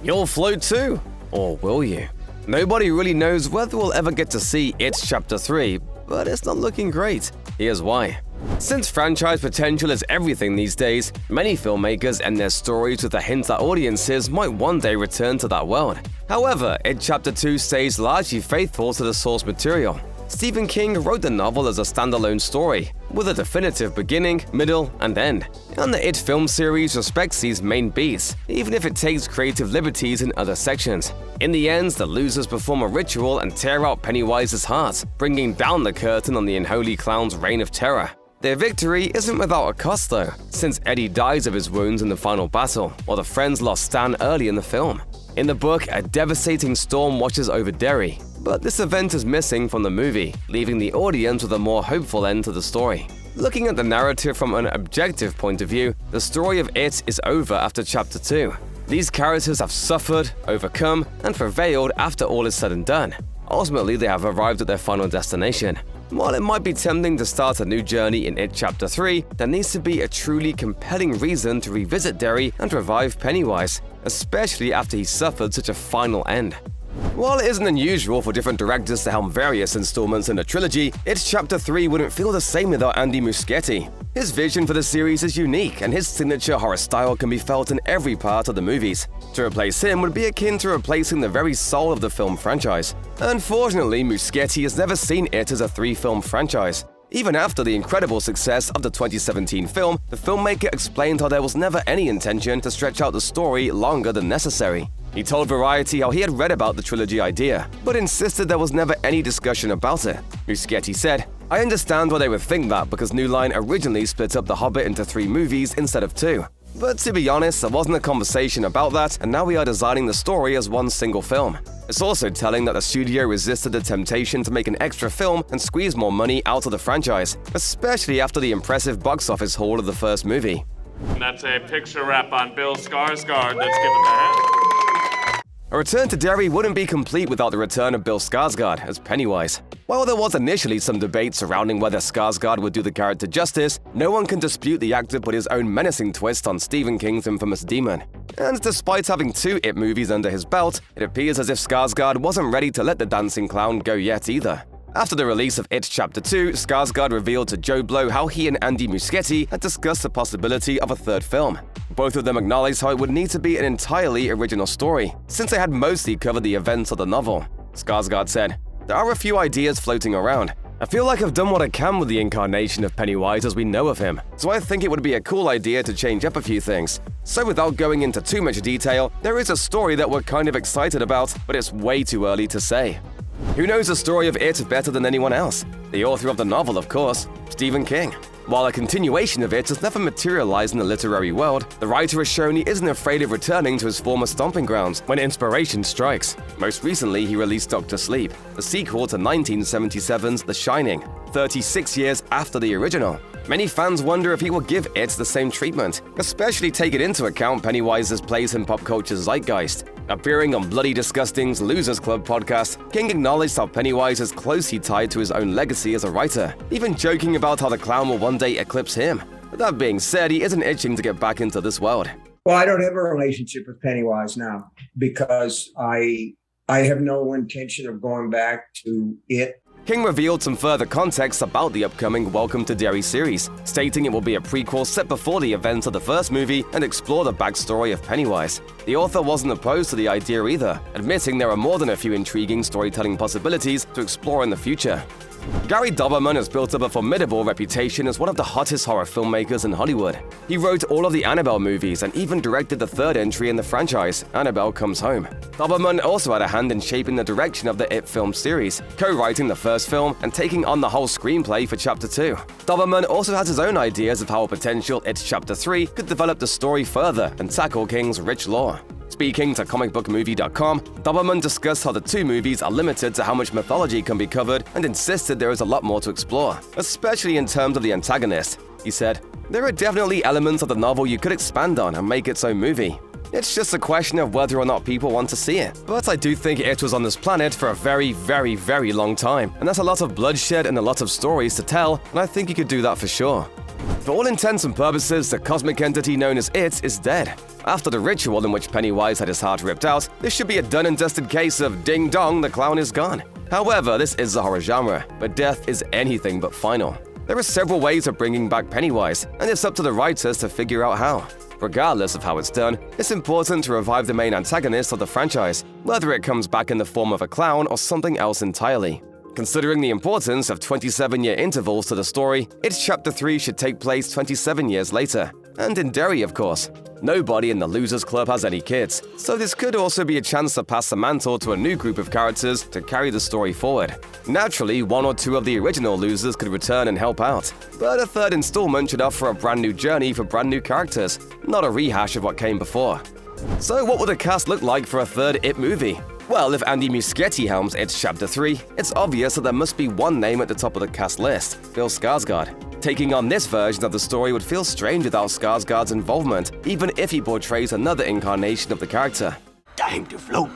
You'll float too, or will you? Nobody really knows whether we'll ever get to see It Chapter 3, but it's not looking great. Here's why. Since franchise potential is everything these days, many filmmakers end their stories with a hint that audiences might one day return to that world. However, It Chapter 2 stays largely faithful to the source material. Stephen King wrote the novel as a standalone story, with a definitive beginning, middle, and end. And the It film series respects these main beats, even if it takes creative liberties in other sections. In the end, the losers perform a ritual and tear out Pennywise's heart, bringing down the curtain on the unholy clown's reign of terror. Their victory isn't without a cost though, since Eddie dies of his wounds in the final battle, while the friends lost Stan early in the film. In the book, a devastating storm washes over Derry, but this event is missing from the movie, leaving the audience with a more hopeful end to the story. Looking at the narrative from an objective point of view, the story of It is over after Chapter 2. These characters have suffered, overcome, and prevailed after all is said and done. Ultimately, they have arrived at their final destination. While it might be tempting to start a new journey in It Chapter 3, there needs to be a truly compelling reason to revisit Derry and revive Pennywise, especially after he suffered such a final end. While it isn't unusual for different directors to helm various installments in a trilogy, It Chapter 3 wouldn't feel the same without Andy Muschietti. His vision for the series is unique, and his signature horror style can be felt in every part of the movies. To replace him would be akin to replacing the very soul of the film franchise. Unfortunately, Muschietti has never seen It as a 3-film franchise. Even after the incredible success of the 2017 film, the filmmaker explained how there was never any intention to stretch out the story longer than necessary. He told Variety how he had read about the trilogy idea, but insisted there was never any discussion about it. Muschietti said, "I understand why they would think that because New Line originally split up The Hobbit into 3 movies instead of 2. But to be honest, there wasn't a conversation about that, and now we are designing the story as one single film." It's also telling that the studio resisted the temptation to make an extra film and squeeze more money out of the franchise, especially after the impressive box office haul of the first movie. And that's a picture wrap on Bill Skarsgård that's given the hand. A return to Derry wouldn't be complete without the return of Bill Skarsgård as Pennywise. While there was initially some debate surrounding whether Skarsgård would do the character justice, no one can dispute the actor put his own menacing twist on Stephen King's infamous demon. And despite having 2 It movies under his belt, it appears as if Skarsgård wasn't ready to let the dancing clown go yet either. After the release of It Chapter 2, Skarsgård revealed to Joe Blow how he and Andy Muschietti had discussed the possibility of a 3rd film. Both of them acknowledged how it would need to be an entirely original story, since they had mostly covered the events of the novel. Skarsgård said, "There are a few ideas floating around. I feel like I've done what I can with the incarnation of Pennywise as we know of him, so I think it would be a cool idea to change up a few things. So without going into too much detail, there is a story that we're kind of excited about, but it's way too early to say." Who knows the story of It better than anyone else? The author of the novel, of course, Stephen King. While a continuation of It has never materialized in the literary world, the writer has shown he isn't afraid of returning to his former stomping grounds when inspiration strikes. Most recently, he released Dr. Sleep, the sequel to 1977's The Shining, 36 years after the original. Many fans wonder if he will give It the same treatment, especially taking into account Pennywise's place in pop culture's zeitgeist. Appearing on Bloody Disgusting's Losers Club podcast, King acknowledged how Pennywise is closely tied to his own legacy as a writer, even joking about how the clown will one day eclipse him. But that being said, he isn't itching to get back into this world. Well, I don't have a relationship with Pennywise now because I have no intention of going back to It. King revealed some further context about the upcoming Welcome to Derry series, stating it will be a prequel set before the events of the first movie and explore the backstory of Pennywise. The author wasn't opposed to the idea either, admitting there are more than a few intriguing storytelling possibilities to explore in the future. Gary Doberman has built up a formidable reputation as one of the hottest horror filmmakers in Hollywood. He wrote all of the Annabelle movies and even directed the 3rd entry in the franchise, Annabelle Comes Home. Doberman also had a hand in shaping the direction of the It film series, co-writing the first film and taking on the whole screenplay for Chapter 2. Doberman also has his own ideas of how a potential It Chapter 3 could develop the story further and tackle King's rich lore. Speaking to comicbookmovie.com, Doberman discussed how the 2 movies are limited to how much mythology can be covered and insisted there is a lot more to explore, especially in terms of the antagonist. He said, "There are definitely elements of the novel you could expand on and make its own movie. It's just a question of whether or not people want to see it. But I do think It was on this planet for a very, very, very long time, and that's a lot of bloodshed and a lot of stories to tell, and I think you could do that for sure." For all intents and purposes, the cosmic entity known as It is dead. After the ritual in which Pennywise had his heart ripped out, this should be a done and dusted case of ding dong, the clown is gone. However, this is the horror genre, but death is anything but final. There are several ways of bringing back Pennywise, and it's up to the writers to figure out how. Regardless of how it's done, it's important to revive the main antagonist of the franchise, whether it comes back in the form of a clown or something else entirely. Considering the importance of 27-year intervals to the story, its Chapter 3 should take place 27 years later, and in Derry, of course. Nobody in the Losers Club has any kids, so this could also be a chance to pass the mantle to a new group of characters to carry the story forward. Naturally, one or two of the original losers could return and help out, but a third installment should offer a brand new journey for brand new characters, not a rehash of what came before. So what would the cast look like for a third It movie? Well, if Andy Muschietti helms It's Chapter 3, it's obvious that there must be one name at the top of the cast list: Bill Skarsgård. Taking on this version of the story would feel strange without Skarsgård's involvement, even if he portrays another incarnation of the character. Time to float.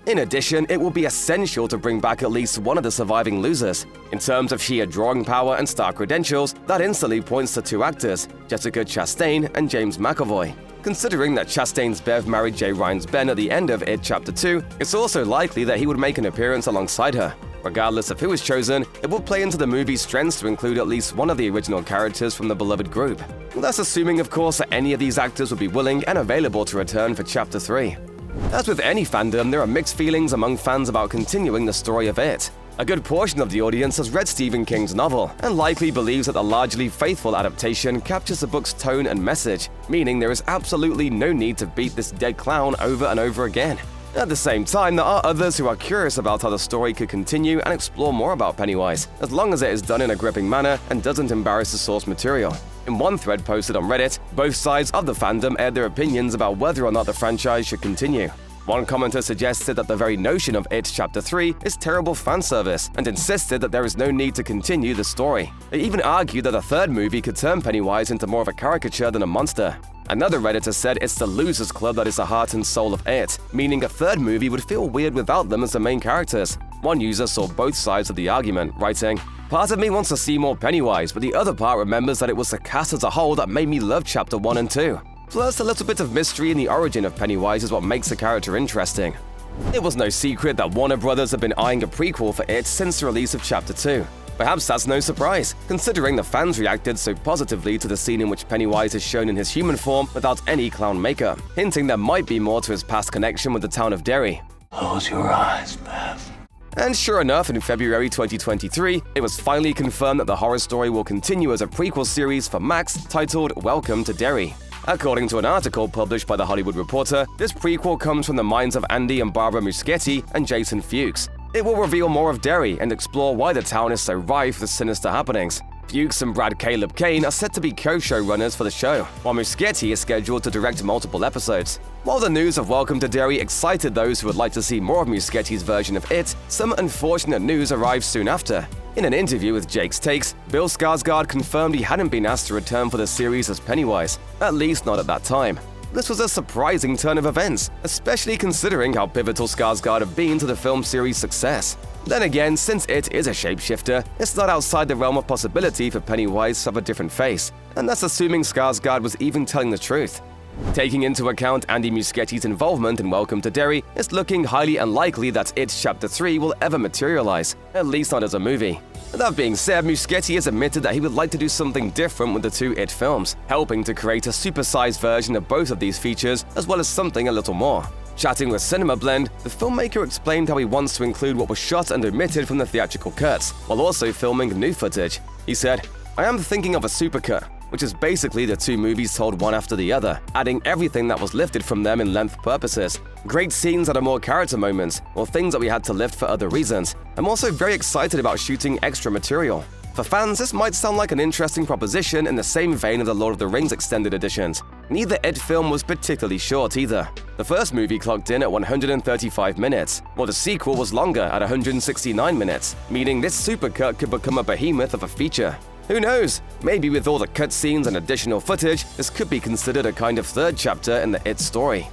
In addition, it will be essential to bring back at least one of the surviving losers. In terms of sheer drawing power and star credentials, that instantly points to two actors, Jessica Chastain and James McAvoy. Considering that Chastain's Bev married Jay Ryan's Ben at the end of It Chapter 2, it's also likely that he would make an appearance alongside her. Regardless of who is chosen, it will play into the movie's strengths to include at least one of the original characters from the beloved group. That's assuming, of course, that any of these actors would be willing and available to return for Chapter 3. As with any fandom, there are mixed feelings among fans about continuing the story of It. A good portion of the audience has read Stephen King's novel and likely believes that the largely faithful adaptation captures the book's tone and message, meaning there is absolutely no need to beat this dead clown over and over again. At the same time, there are others who are curious about how the story could continue and explore more about Pennywise, as long as it is done in a gripping manner and doesn't embarrass the source material. In one thread posted on Reddit, both sides of the fandom aired their opinions about whether or not the franchise should continue. One commenter suggested that the very notion of It Chapter 3 is terrible fan service and insisted that there is no need to continue the story. They even argued that a third movie could turn Pennywise into more of a caricature than a monster. Another Redditor said it's the Losers Club that is the heart and soul of It, meaning a third movie would feel weird without them as the main characters. One user saw both sides of the argument, writing, "Part of me wants to see more Pennywise, but the other part remembers that it was the cast as a whole that made me love Chapter 1 and 2. Plus, a little bit of mystery in the origin of Pennywise is what makes the character interesting." It was no secret that Warner Brothers have been eyeing a prequel for It since the release of Chapter 2. Perhaps that's no surprise, considering the fans reacted so positively to the scene in which Pennywise is shown in his human form without any clown makeup, hinting there might be more to his past connection with the town of Derry. Close your eyes, Bev. And sure enough, in February 2023, it was finally confirmed that the horror story will continue as a prequel series for Max titled Welcome to Derry. According to an article published by The Hollywood Reporter, this prequel comes from the minds of Andy and Barbara Muschietti and Jason Fuchs. It will reveal more of Derry and explore why the town is so rife with sinister happenings. Fuchs and Brad Caleb Kane are set to be co-showrunners for the show, while Muschietti is scheduled to direct multiple episodes. While the news of Welcome to Derry excited those who would like to see more of Muschietti's version of It, some unfortunate news arrived soon after. In an interview with Jake's Takes, Bill Skarsgård confirmed he hadn't been asked to return for the series as Pennywise, at least not at that time. This was a surprising turn of events, especially considering how pivotal Skarsgård have been to the film series' success. Then again, since It is a shapeshifter, it's not outside the realm of possibility for Pennywise to have a different face, and that's assuming Skarsgård was even telling the truth. Taking into account Andy Muschietti's involvement in Welcome to Derry, it's looking highly unlikely that It Chapter 3 will ever materialize, at least not as a movie. That being said, Muschietti has admitted that he would like to do something different with the two It films, helping to create a supersized version of both of these features, as well as something a little more. Chatting with Cinema Blend, the filmmaker explained how he wants to include what was shot and omitted from the theatrical cuts, while also filming new footage. He said, "I am thinking of a supercut, which is basically the two movies told one after the other, adding everything that was lifted from them in length purposes. Great scenes that are more character moments, or things that we had to lift for other reasons. I'm also very excited about shooting extra material." For fans, this might sound like an interesting proposition in the same vein of the Lord of the Rings extended editions. Neither It film was particularly short either. The first movie clocked in at 135 minutes, while the sequel was longer at 169 minutes, meaning this supercut could become a behemoth of a feature. Who knows? Maybe with all the cutscenes and additional footage, this could be considered a kind of third chapter in the It story.